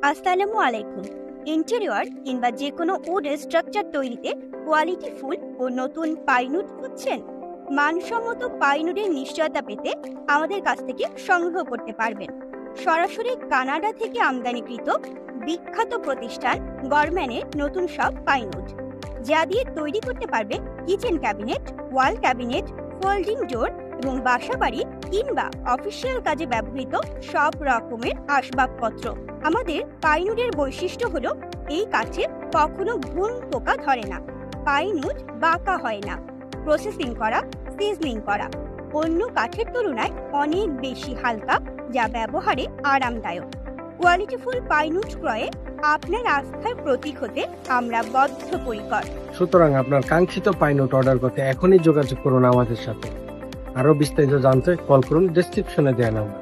আসসালামু আলাইকুম। ইন্টেরিয়র কিংবা যে কোনো উড স্ট্রাকচার তৈরিতে কোয়ালিটি ফুল ও নতুন পাইনুড খুঁজছেন? মানসম্মত পাইনুডের নিশ্চয়তা পেতে আমাদের কাছ থেকে সংগ্রহ করতে পারবেন। সরাসরি কানাডা থেকে আমদানিকৃত বিখ্যাত প্রতিষ্ঠান গরম্যানের নতুন সব পাইনুড, যা দিয়ে তৈরি করতে পারবে কিচেন ক্যাবিনেট, ওয়াল ক্যাবিনেট, ফোল্ডিং ডোর এবং বাসাবাড়ি কিংবা অফিসিয়াল কাজে ব্যবহৃত সব রকমের আসবাবপত্র। আমাদের পাইনুডের বৈশিষ্ট্য হলো এই কাঠে কখনো ঘুণ পোকা ধরে না, পাইনুড বাঁকা হয় না, প্রসেসিং করা, সিজনিং করা অন্য কাঠের তুলনায় অনেক বেশি হালকা, যা ব্যবহারে আরামদায়ক। কোয়ালিটিফুল পাইনুড ক্রয়ে আপনার আস্থার প্রতীক হতে আমরা বদ্ধপরিকর। সুতরাং আপনার কাঙ্ক্ষিত পাইনুড অর্ডার করতে এখনই যোগাযোগ করুন আমাদের সাথে। আরো বিস্তারিত জানতে কল করুন ডেসক্রিপশনে দেওয়া নাম্বার।